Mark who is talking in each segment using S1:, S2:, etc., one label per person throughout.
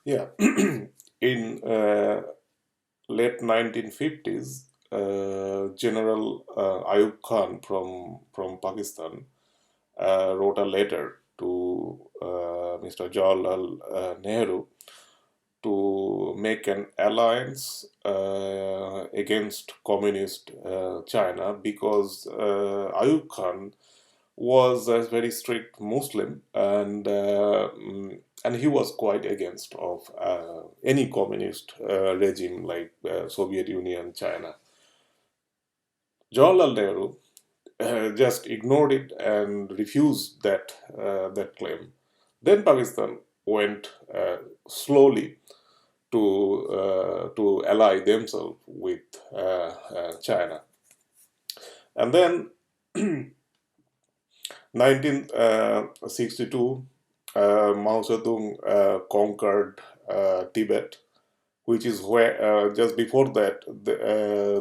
S1: Yeah, in late 1950s, General Ayub Khan from Pakistan wrote a letter to Mr. Jawaharlal Nehru to make an alliance against communist China because Ayub Khan was a very strict Muslim and he was quite against of any communist regime like Soviet Union, China. Jawaharlal Nehru just ignored it and refused that claim. Then Pakistan went slowly to ally themselves with China, and then 1962, Mao Zedong conquered Tibet, which is where just before that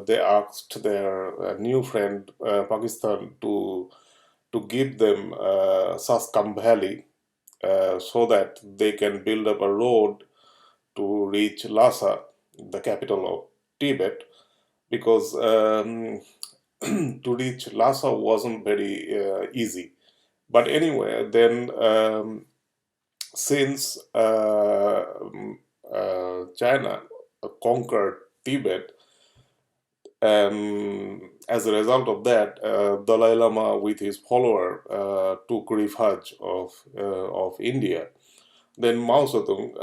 S1: they asked their new friend Pakistan to give them Saskam Valley so that they can build up a road to reach Lhasa, the capital of Tibet, because to reach Lhasa wasn't very easy. But anyway, then since China conquered Tibet, as a result of that, Dalai Lama, with his follower, took refuge of India. Then Mao Zedong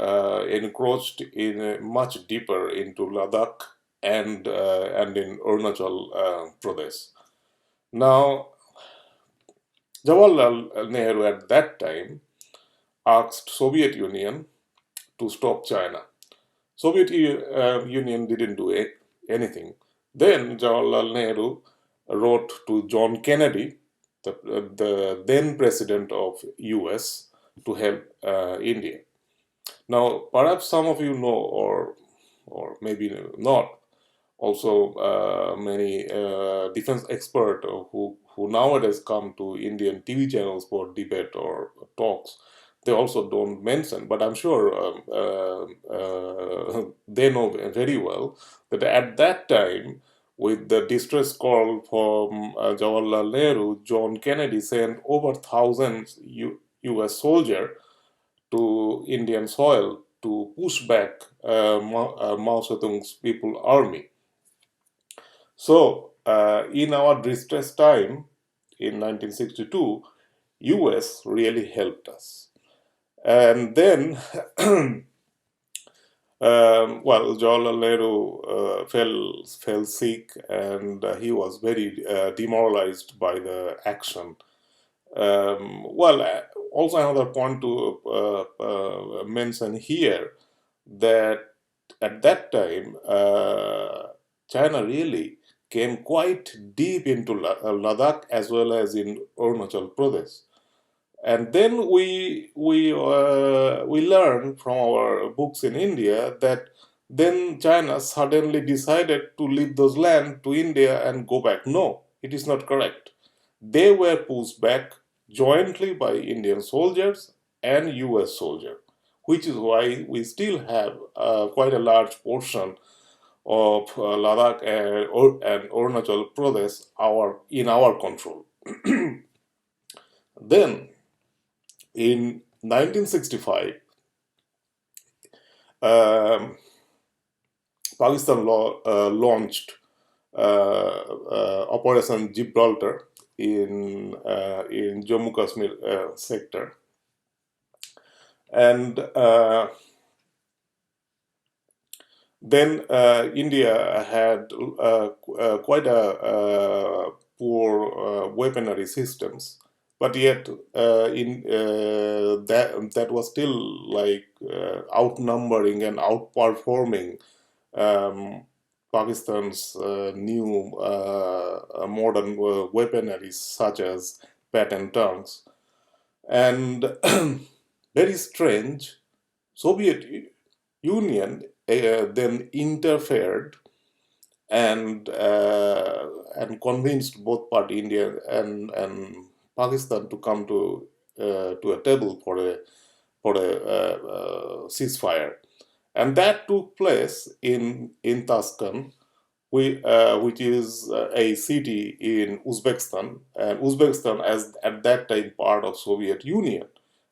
S1: encroached in much deeper into Ladakh and in Arunachal Pradesh. Now, Jawaharlal Nehru at that time asked Soviet Union to stop China. Soviet Union didn't do anything. Then Jawaharlal Nehru wrote to John Kennedy, the then president of US, to help India. Now, perhaps some of you know, or maybe not, also many defense experts who nowadays come to Indian TV channels for debate or talks, they also don't mention, but I'm sure they know very well that at that time, with the distress call from Jawaharlal Nehru, John Kennedy sent over thousands US soldiers to Indian soil to push back Mao Zedong's People Army. So, in our distress time in 1962, US really helped us. And then, well, Jawaharlal Nehru fell sick, and he was very demoralized by the action. Also another point to mention here that at that time, China really came quite deep into Ladakh as well as in Arunachal Pradesh. And then we learn from our books in India that then China suddenly decided to leave those lands to India and go back. No, it is not correct. They were pushed back jointly by Indian soldiers and US soldiers, which is why we still have quite a large portion of Ladakh and Arunachal Pradesh in our control. Then, in 1965, um, Pakistan launched Operation Gibraltar in Jammu Kashmir sector, and then India had quite a poor weaponry systems, but yet in that was still like outnumbering and outperforming Pakistan's new modern weaponry such as patent tanks. And very strange, Soviet Union then interfered and convinced both party India and Pakistan to come to a table for a ceasefire. And that took place in Tashkent, which is a city in Uzbekistan, and Uzbekistan as at that time part of Soviet Union.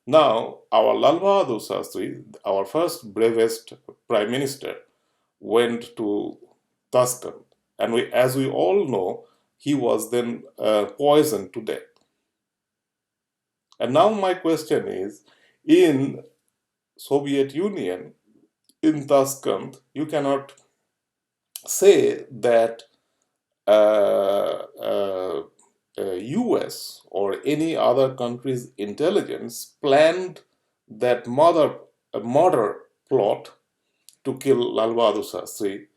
S1: Now, our Lal Bahadur Shastri, our first bravest prime minister, went to Tashkent, and as we all know, he was then poisoned to death. And now my question is, in Soviet Union, in Tashkent, you cannot say that US or any other country's intelligence planned that murder plot to kill Lal Bahadur Shastri.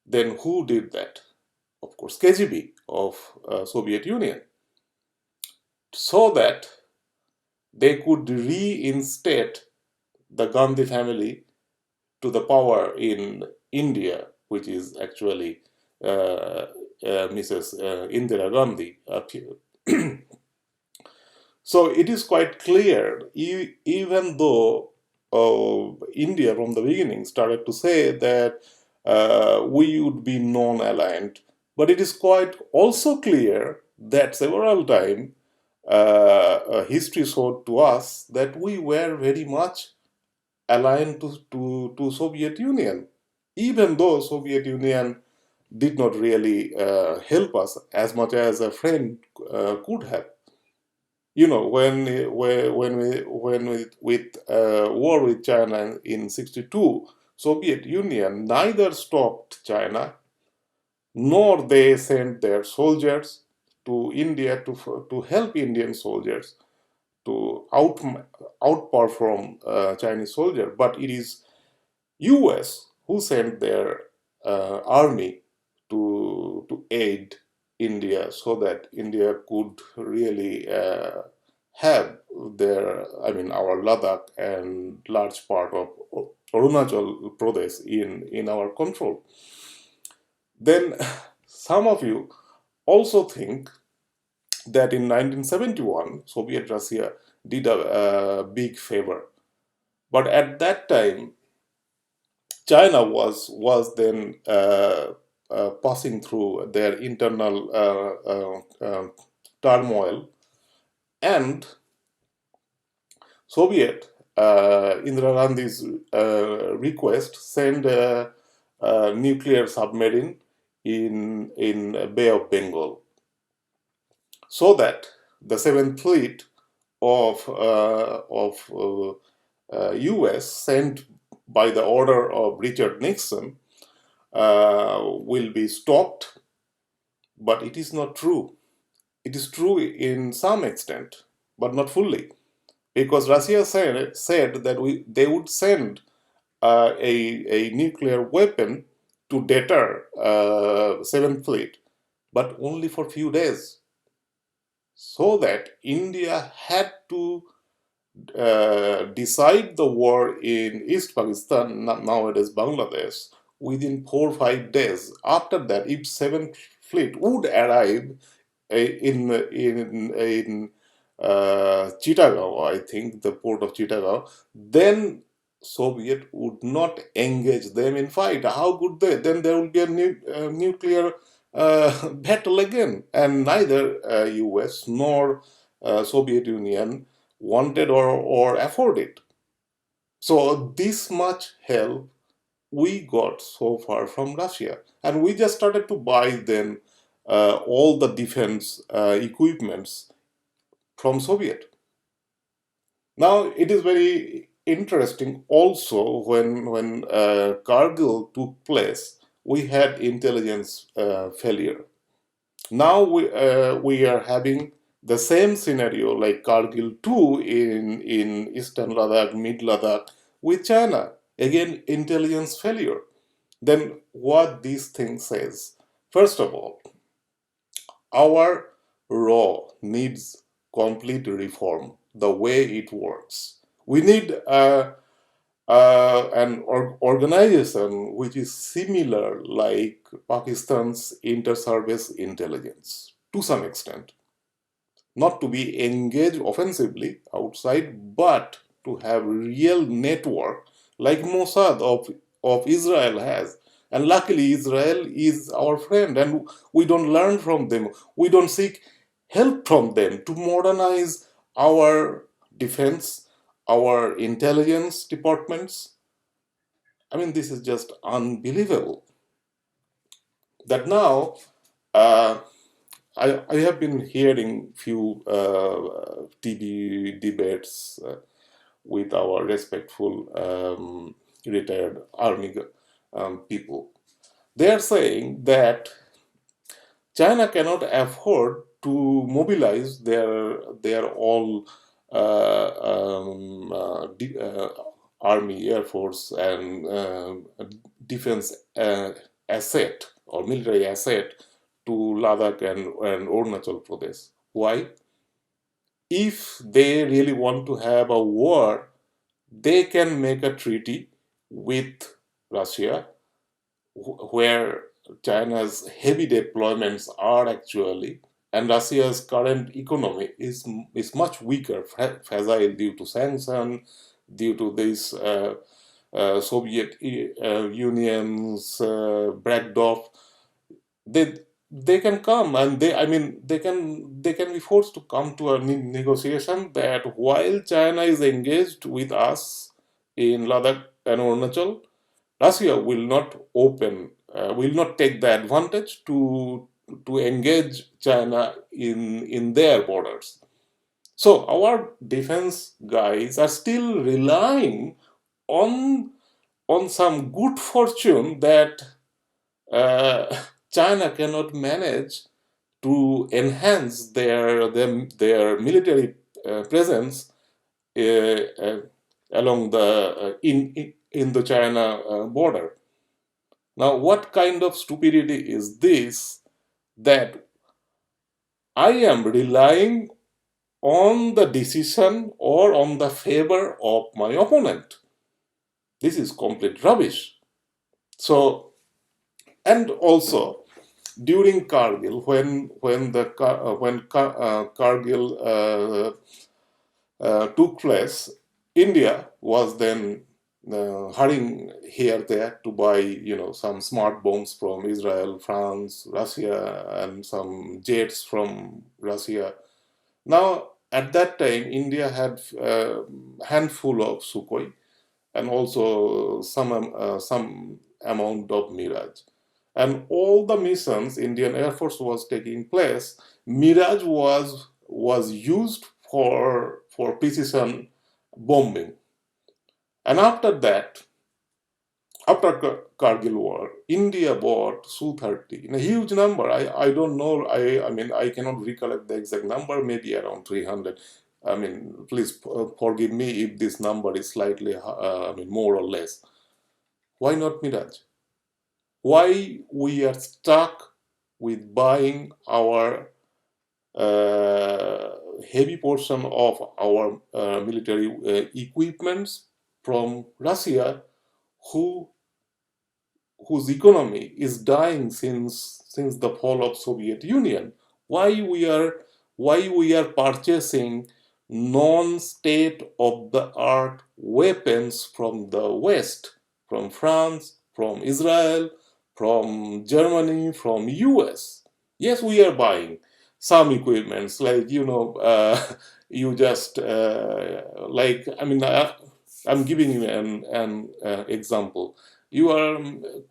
S1: Then who did that? Of course, KGB of Soviet Union, so that they could reinstate the Gandhi family to the power in India, which is actually Mrs. Indira Gandhi. So it is quite clear, even though India from the beginning started to say that we would be non-aligned, but it is quite also clear that several times history showed to us that we were very much aligned to Soviet Union, even though Soviet Union did not really help us as much as a friend could have. You know, when we with war with China in '62, Soviet Union neither stopped China nor they sent their soldiers to India to help Indian soldiers to outperform Chinese soldier, but it is US who sent their army to aid India so that India could really have their, I mean, our Ladakh and large part of Arunachal Pradesh in our control. Then some of you also think that in 1971, Soviet Russia did a big favor. But at that time, China was then passing through their internal turmoil, and Soviet Indira Gandhi's request sent a nuclear submarine in Bay of Bengal, so that the Seventh Fleet of U.S. sent by the order of Richard Nixon will be stopped, but it is not true. It is true in some extent, but not fully, because Russia said that they would send a nuclear weapon to deter Seventh Fleet, but only for few days, so that India had to decide the war in East Pakistan, nowadays Bangladesh, within 4 or 5 days. After that, if Seventh Fleet would arrive in Chittagong, I think the port of Chittagong, then Soviet would not engage them in fight. How could they? Then there will be a nuclear battle again, and neither US nor Soviet Union wanted or afford it. So this much help we got so far from Russia, and we just started to buy then all the defense equipments from Soviet. Now it is very interesting also when Kargil took place, we had intelligence failure. Now we are having the same scenario like Kargil 2 in Eastern Ladakh, Mid Ladakh with China. Again, intelligence failure. Then what this thing says? First of all, our law needs complete reform, the way it works. We need an organization which is similar like Pakistan's inter-service intelligence to some extent. Not to be engaged offensively outside, but to have real network like Mossad of Israel has. And luckily, Israel is our friend, and we don't learn from them. We don't seek help from them to modernize our defense, our intelligence departments. I mean, this is just unbelievable. That now, uh, I have been hearing few TV debates with our respectful retired army people. They are saying that China cannot afford to mobilize their all army, air force, and defense asset or military asset to Ladakh and Arunachal Pradesh. Why? If they really want to have a war, they can make a treaty with Russia where China's heavy deployments are actually, and Russia's current economy is much weaker, fragile due to sanction, due to this Soviet Union's breakdown. They they can come, and they can be forced to come to a negotiation that while China is engaged with us in Ladakh and Arunachal, Russia will not take the advantage to engage China in their borders. So our defense guys are still relying on some good fortune that uh, China cannot manage to enhance their military presence uh, uh, along the in the China border. Now, what kind of stupidity is this that I am relying on the decision or on the favor of my opponent? This is complete rubbish. So, and also during Kargil, when Kargil took place, India was then hurrying here there to buy some smart bombs from Israel, France, Russia, and some jets from Russia. Now at that time, India had a handful of Sukhoi and also some amount of Mirage. And all the missions Indian Air Force was taking place, Mirage was used for precision bombing. And after that, after Kargil war, India bought Su-30 in a huge number. I don't know. I cannot recollect the exact number. Maybe around 300. Please forgive me if this number is slightly, more or less. Why not Mirage? Why we are stuck with buying our heavy portion of our military equipments from Russia, who whose economy is dying since the fall of Soviet Union? Why we are purchasing non-state of the art weapons from the West, from France, from Israel, from Germany, from US? Yes, we are buying some equipments like you just like I'm giving you an example. You are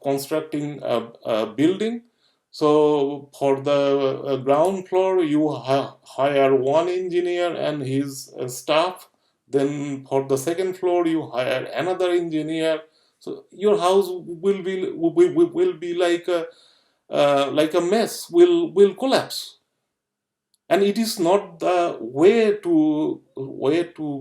S1: constructing a building, so for the ground floor you hire one engineer and his staff. Then for the second floor you hire another engineer. So your house will be like a mess, will collapse. And it is not the way to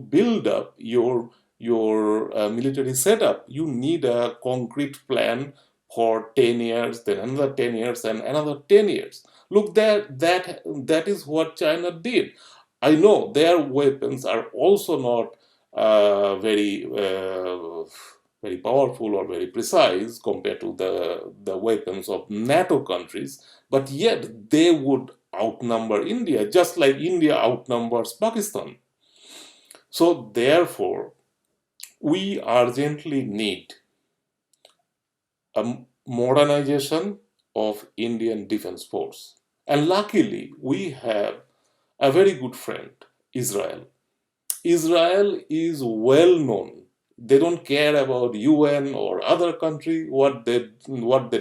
S1: build up your military setup. You need a concrete plan for 10 years, then another 10 years, and another 10 years. Look, that is what China did. I know their weapons are also not very powerful or very precise compared to the weapons of NATO countries, but yet they would outnumber India, just like India outnumbers Pakistan. So therefore, we urgently need a modernization of Indian Defense Force. And luckily, we have a very good friend, Israel. Israel is well known. They don't care about UN or other country. What they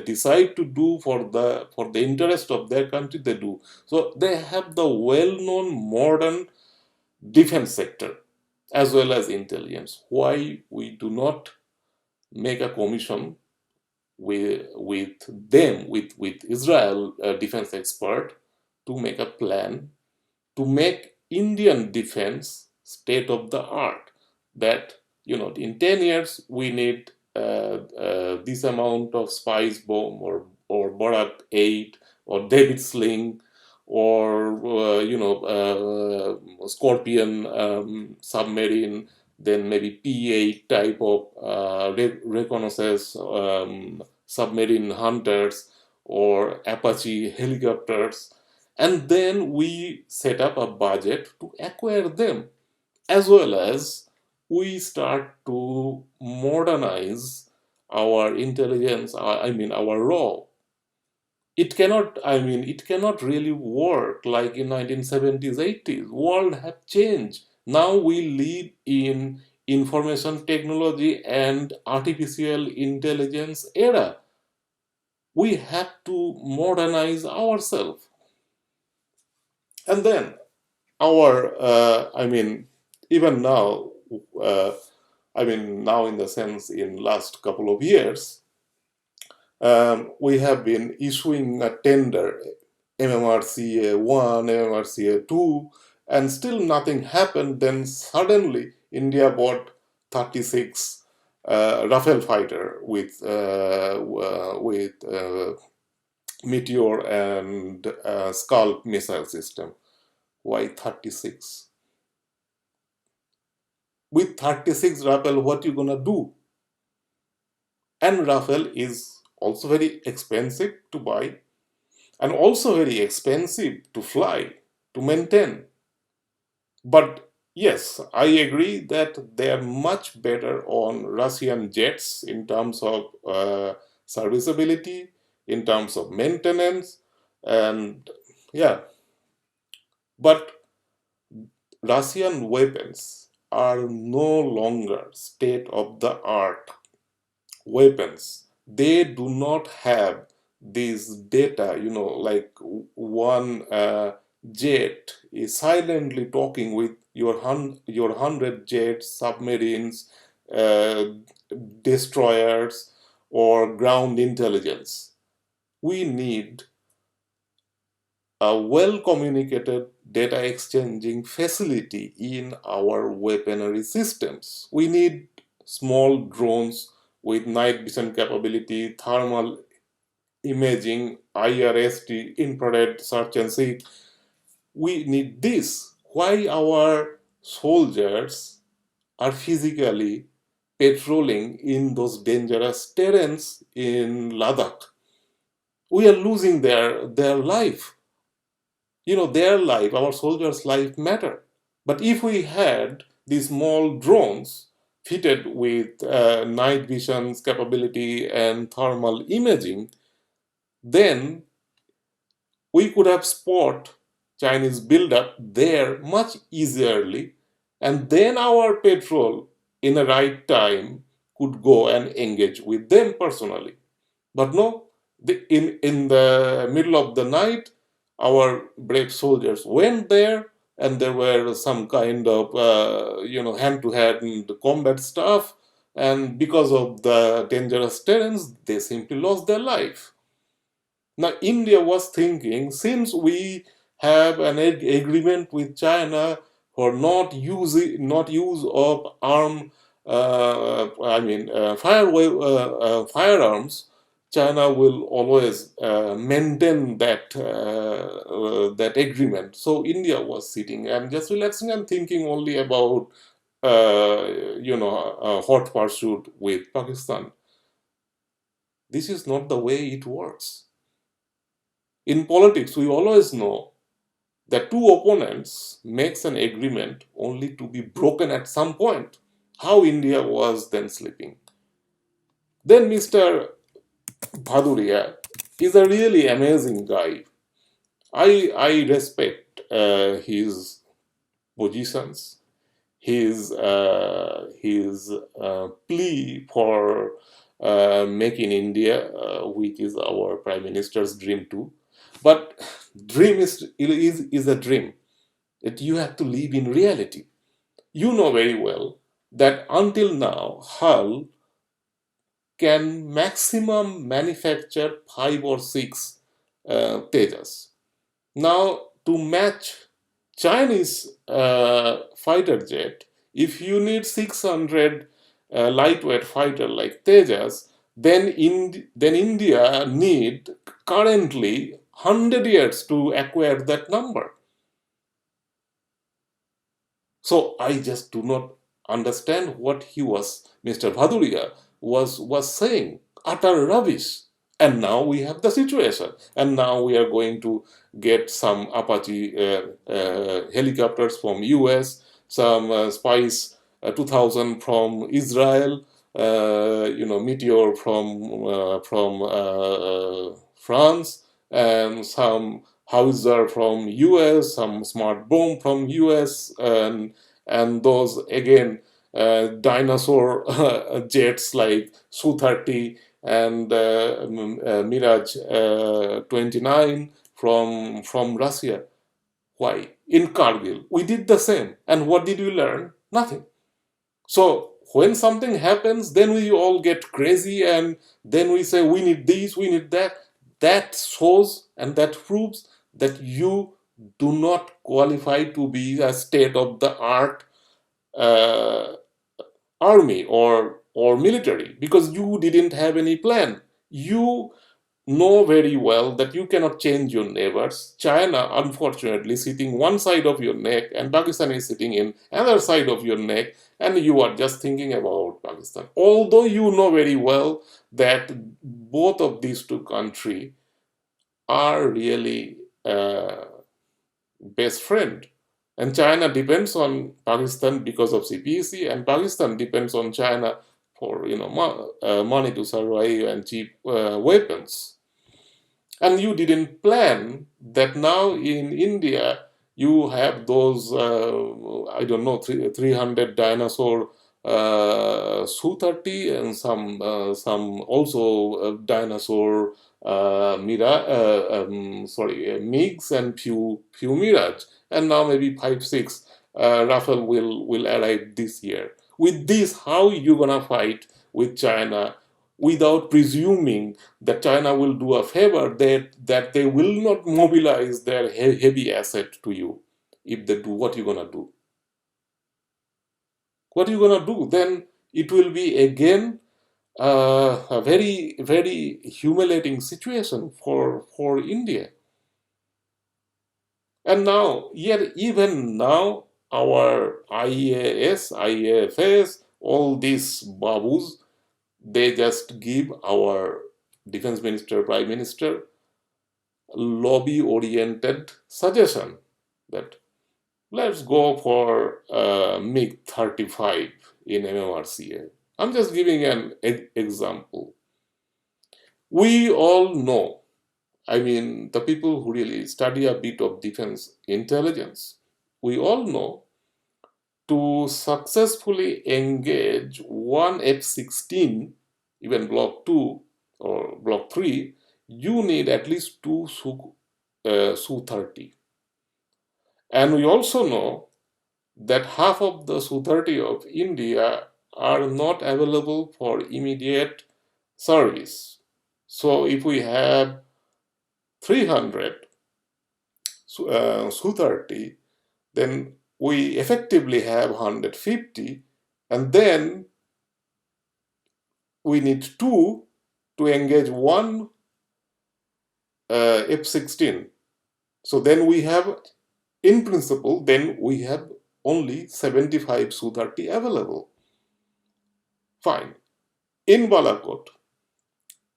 S1: decide to do for the interest of their country, they do. So they have the well-known modern defense sector as well as intelligence. Why we do not make a commission with them, with Israel defense expert, to make a plan to make Indian defense state of the art. That in 10 years we need this amount of spice bomb or Barak 8 or David Sling or Scorpion submarine, then maybe P8 type of reconnaissance submarine hunters or Apache helicopters, and then we set up a budget to acquire them, as well as we start to modernize our intelligence, our raw. It cannot really work like in 1970s, 80s. World have changed. Now we live in information technology and artificial intelligence era. We have to modernize ourselves. And then our even now, uh, now in the sense in last couple of years, we have been issuing a tender, MMRCA 1, MMRCA 2, and still nothing happened. Then suddenly India bought 36 Rafale fighter with Meteor and Scalp missile system. Why 36? With 36 Rafale, what you gonna do? And Rafale is also very expensive to buy and also very expensive to fly, to maintain. But yes, I agree that they are much better on Russian jets in terms of serviceability, in terms of maintenance, and yeah. But Russian weapons are no longer state of the art weapons. They do not have this data, like one jet is silently talking with your 100 jets, submarines, uh, destroyers, or ground intelligence. We need a well communicated data exchanging facility in our weaponry systems. We need small drones with night vision capability, thermal imaging, IRST, infrared search and seek. We need this. Why our soldiers are physically patrolling in those dangerous terrains in Ladakh? We are losing their life. Their life, our soldiers' life matter. But if we had these small drones fitted with night vision's capability and thermal imaging, then we could have spot Chinese buildup there much easierly, and then our patrol in the right time could go and engage with them personally. But no, in the middle of the night, our brave soldiers went there, and there were some kind of hand-to-hand combat stuff, and because of the dangerous terrains, they simply lost their life. Now, India was thinking, since we have an agreement with China for not use of firearms, China will always maintain that agreement. So India was sitting and just relaxing and thinking only about a hot pursuit with Pakistan. This is not the way it works. In politics, we always know that two opponents makes an agreement only to be broken at some point. how India was then sleeping. Then Mr. Bhaduria is a really amazing guy. I respect his positions, his plea for making India, which is our prime minister's dream too. But dream is a dream. That you have to live in reality. You know very well that until now, Hull can maximum manufacture 5 or 6 Tejas. Now, to match Chinese fighter jet, if you need 600 lightweight fighter like Tejas, then India need currently 100 years to acquire that number. So I just do not understand what Mr. Bhaduria was saying. Utter rubbish. And now we have the situation. And now we are going to get some Apache helicopters from US, some Spice 2000 from Israel, Meteor from France, and some howitzer from US, some smart bomb from US, and those again dinosaur jets like Su-30 and Mirage 29 from Russia. Why? In Kargil, we did the same. And what did we learn? Nothing. So when something happens, then we all get crazy and then we say we need this, we need that. That shows and that proves that you do not qualify to be a state of the art uh, army or military because you didn't have any plan. You know very well that you cannot change your neighbors. China, unfortunately, sitting one side of your neck, and Pakistan is sitting in another side of your neck, and you are just thinking about Pakistan. Although you know very well that both of these two countries are really best friend. And China depends on Pakistan because of CPEC, and Pakistan depends on China for money to survive and cheap weapons. And you didn't plan that now in India you have those I don't know 300 dinosaur Su-30 and some also dinosaur MiGs and few Mirage, and now maybe 5 6 Rafale will arrive this year. With this, how you gonna fight with China without presuming that China will do a favor, that they will not mobilize their heavy asset to you? If they do, what you gonna do? What you gonna do? Then it will be again a very very humiliating situation for India. And now, yet even now, our IAS, IAFS, all these babus, they just give our defense minister, prime minister, lobby-oriented suggestion that let's go for MiG 35 in MMRCA. I'm just giving an example. We all know, I mean, the people who really study a bit of defense intelligence, we all know to successfully engage one F-16, even Block 2 or Block 3, you need at least two Su-30. And we also know that half of the Su-30 of India are not available for immediate service. So if we have 300 Su-30, then we effectively have 150, and then we need two to engage one F-16. So then we have, in principle, then we have only 75 Su-30 available. Fine. In Balakot,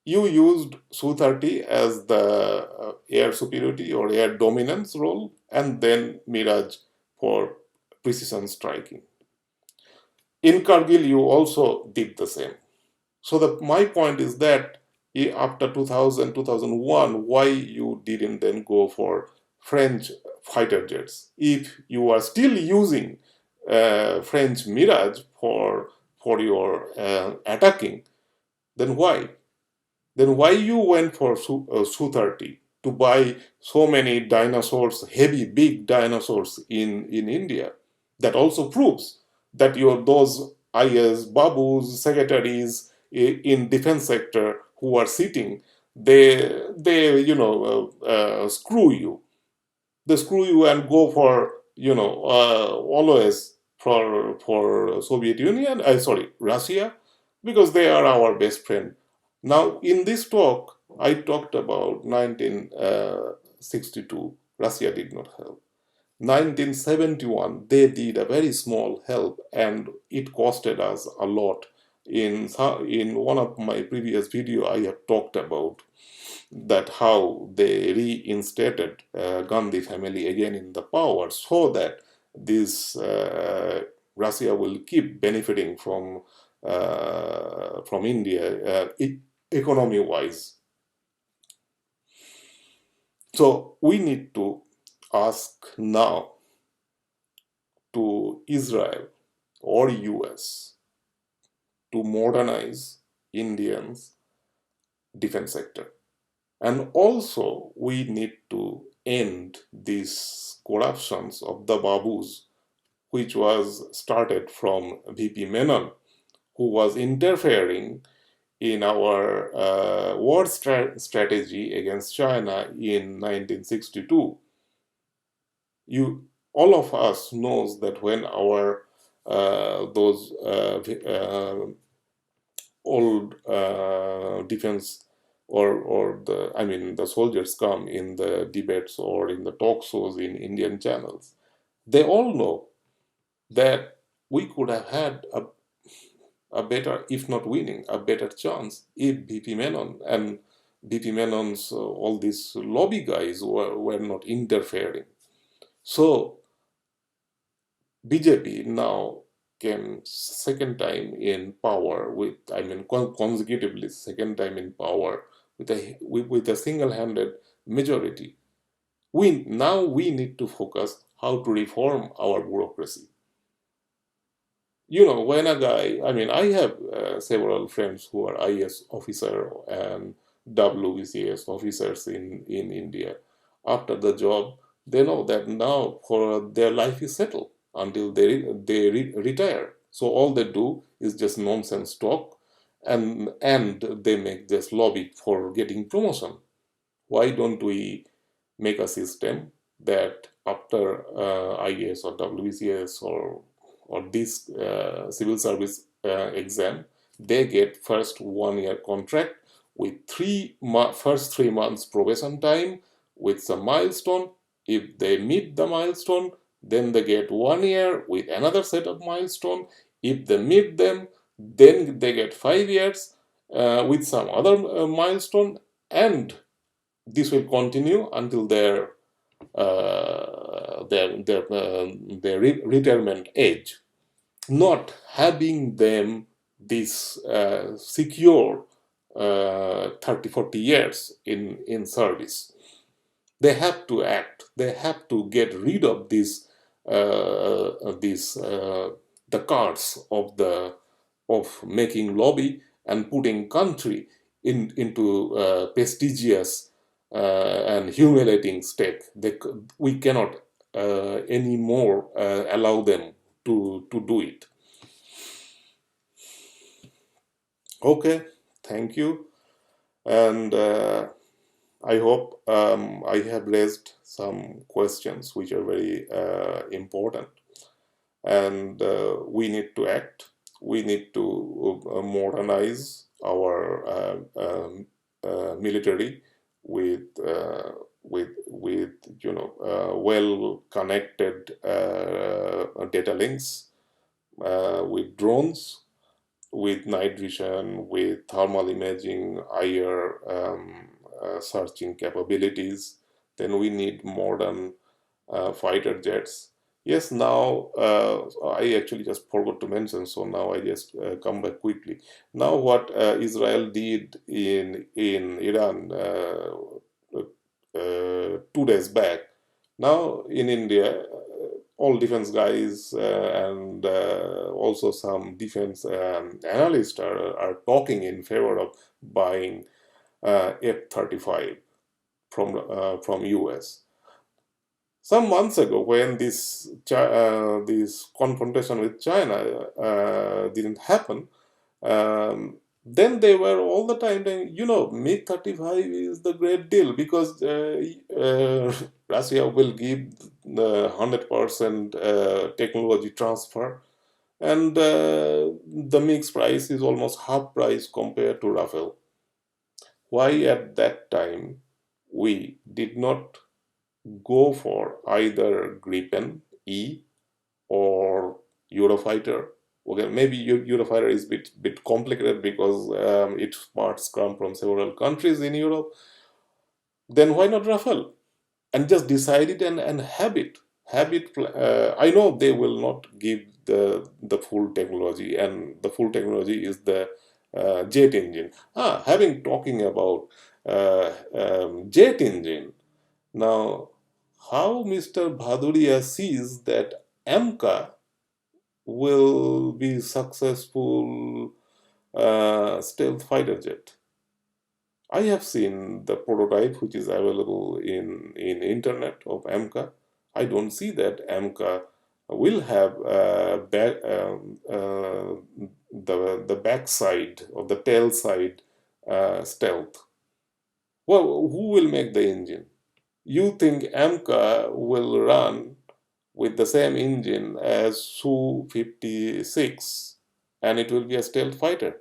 S1: you used Su-30 as the air superiority or air dominance role, and then Mirage for precision striking. In Kargil, you also did the same. So my point is that after 2000, 2001, why you didn't then go for French fighter jets? If you are still using French Mirage for your attacking, then why? Then why you went for Su-30 to buy so many dinosaurs, heavy, big dinosaurs in India? That also proves that your those IS, babus, secretaries in defense sector who are sitting, they screw you. They screw you and go for always for Soviet Union. Sorry, Russia, because they are our best friend. Now, in this talk, I talked about 1962. Russia did not help. 1971, they did a very small help, and it costed us a lot. In one of my previous video, I have talked about that how they reinstated Gandhi family again in the power, so that this Russia will keep benefiting from India economy wise. So we need to ask now to Israel or US to modernize Indians defense sector. And also, we need to end these corruptions of the Babus, which was started from VP Menon, who was interfering in our war strategy against China in 1962. All of us knows that when our those old defense or the soldiers come in the debates or in the talk shows in Indian channels, they all know that we could have had a better, if not winning, a better chance if BP Menon and BP Menon's all these lobby guys were not interfering. So BJP now came second time in power with, consecutively second time in power with a single-handed majority. We need to focus how to reform our bureaucracy. When a guy, I have several friends who are IS officer and WBCS officers in India. After the job, they know that now for their life is settled until they retire. So all they do is just nonsense talk, and they make this lobby for getting promotion. Why don't we make a system that after IAS or WBCS or this civil service exam, they get first 1 year contract with first 3 months probation time with some milestone. If they meet the milestone, then they get 1 year with another set of milestone. If they meet them, then they get 5 years with some other milestone, and this will continue until their retirement age. Not having them this secure 30-40 years in service. They have to act. They have to get rid of the cards of making lobby and putting country into prestigious and humiliating state. We cannot anymore allow them to do it. Okay, thank you. And I hope I have raised some questions which are very important. And we need to act. We need to modernize our military with well connected data links, with drones, with night vision, with thermal imaging, IR searching capabilities. Then we need modern fighter jets. Yes, now I actually just forgot to mention, so now I just come back quickly. Now, what Israel did in Iran 2 days back. Now in India, all defense guys and also some defense analysts are talking in favor of buying F-35 from US. Some months ago, when this confrontation with China didn't happen, then they were all the time saying, MiG-35 is the great deal because Russia will give the 100% technology transfer, and the MiG's price is almost half price compared to Rafale. Why at that time we did not go for either Gripen E or Eurofighter? Okay, maybe Eurofighter is a bit complicated because its parts come from several countries in Europe. Then why not Rafale? And just decide it and have it. I know they will not give the full technology, and the full technology is the jet engine. Having talking about jet engine, now how Mr. Bhaduria sees that AMCA will be successful stealth fighter jet. I have seen the prototype which is available in internet of AMCA. I don't see that AMCA will have the backside or the tail side stealth. Well, who will make the engine? You think AMCA will run with the same engine as Su-56 and it will be a stealth fighter?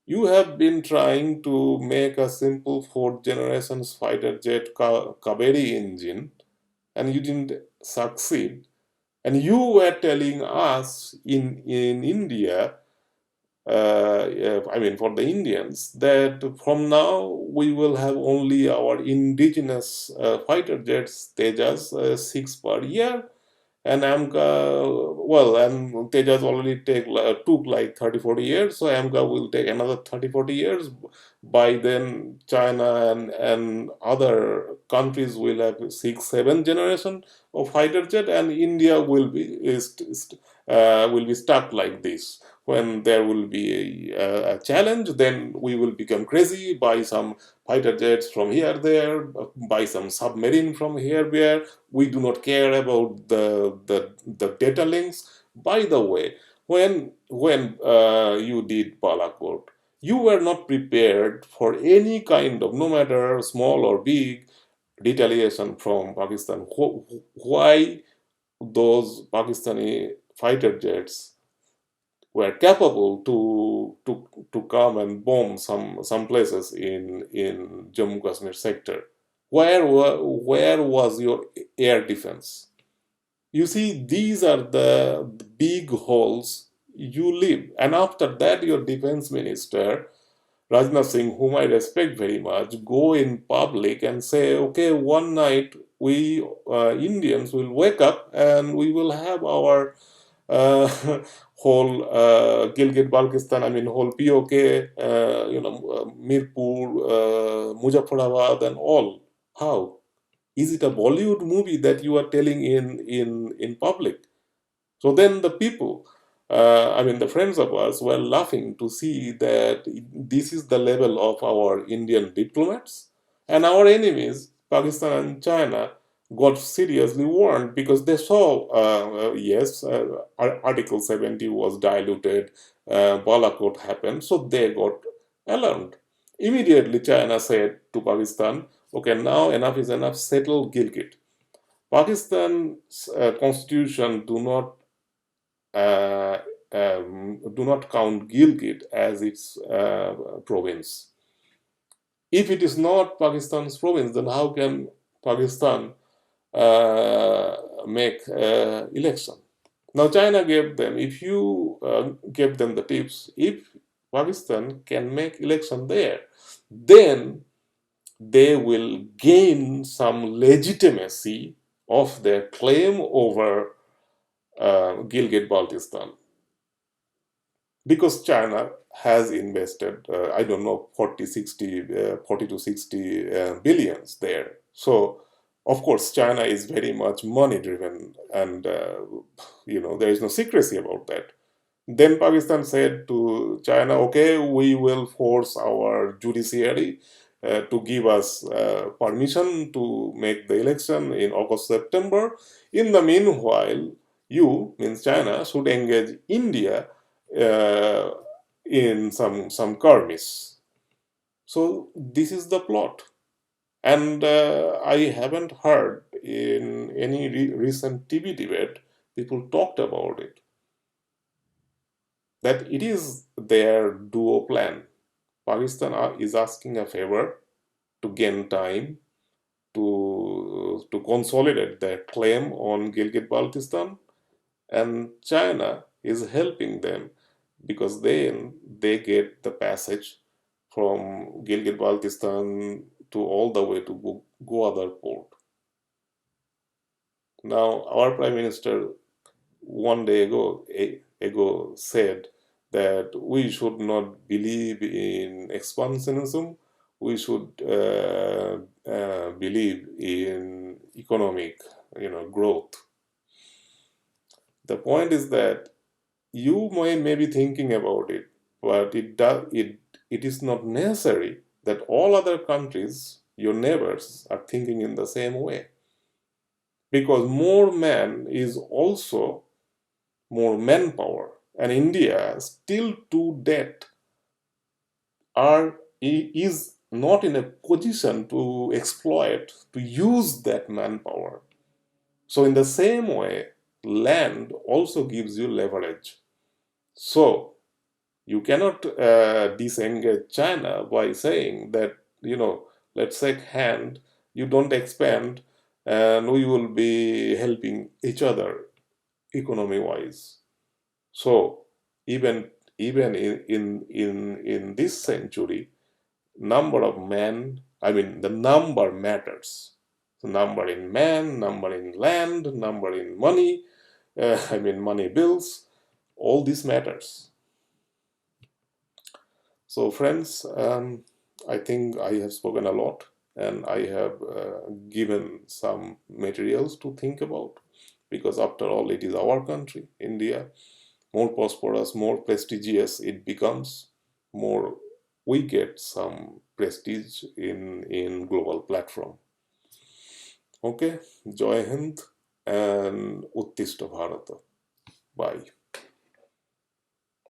S1: You have been trying to make a simple fourth generation fighter jet Kaveri engine and you didn't succeed. And you were telling us in India, I mean for the Indians, that from now we will have only our indigenous fighter jets, Tejas, 6 per year, and AMCA, well, and Tejas already took like 30-40 years, so AMCA will take another 30-40 years. By then, China and other countries will have 6-7 generation of fighter jet, and India will be stuck like this. When there will be a challenge, then we will become crazy, buy some fighter jets from here, there, buy some submarine from here, there. We do not care about the data links. By the way, when you did Balakot, you were not prepared for any kind of, no matter small or big, retaliation from Pakistan. Why those Pakistani fighter jets were capable to come and bomb some places in Jammu Kashmir sector? Where was your air defense? You see, these are the big holes you leave. And after that, your defense minister, Rajnath Singh, whom I respect very much, go in public and say, okay, one night we Indians will wake up and we will have our uh, whole Gilgit Baltistan, I mean, whole POK, Mirpur, Muzaffarabad, and all. How? Is it a Bollywood movie that you are telling in public? So then the people, I mean, the friends of us were laughing to see that this is the level of our Indian diplomats. And our enemies, Pakistan and China, got seriously warned because they saw, yes, Article 70 was diluted, Balakot happened, so they got alarmed. Immediately, China said to Pakistan, okay, now enough is enough, settle Gilgit. Pakistan's constitution uh, do not count Gilgit as its province. If it is not Pakistan's province, then how can Pakistan make election? Now China gave them, if you gave them the tips, if Pakistan can make election there, then they will gain some legitimacy of their claim over Gilgit-Baltistan, because China has invested, I don't know, 40 to 60 billions there. So, of course, China is very much money driven, and there is no secrecy about that. Then Pakistan said to China, okay, we will force our judiciary to give us permission to make the election in August, September. In the meanwhile, you, means China, should engage India uh, in some skirmish. So this is the plot. And I haven't heard in any recent TV debate people talked about it, that it is their duo plan. Pakistan is asking a favor to gain time to consolidate their claim on Gilgit-Baltistan, and China is helping them because then they get the passage from Gilgit-Baltistan to all the way to Gwadar port. Now, our Prime Minister one day ago said that we should not believe in expansionism. We should believe in economic, growth. The point is that you may be thinking about it, but it is not necessary that all other countries, your neighbors, are thinking in the same way. Because more man is also more manpower, and India still to date is not in a position to exploit, to use that manpower. So in the same way, land also gives you leverage. So you cannot disengage China by saying that, let's shake hand, you don't expand, and we will be helping each other economy wise. So even in this century, number of men, I mean the number matters. So number in man, number in land, number in money, I mean money bills, all this matters. So friends, I think I have spoken a lot, and I have given some materials to think about, because after all it is our country, India. More prosperous, more prestigious it becomes, more we get some prestige in global platform. Okay, Joy Hind and Uttishta Bharata. Bye.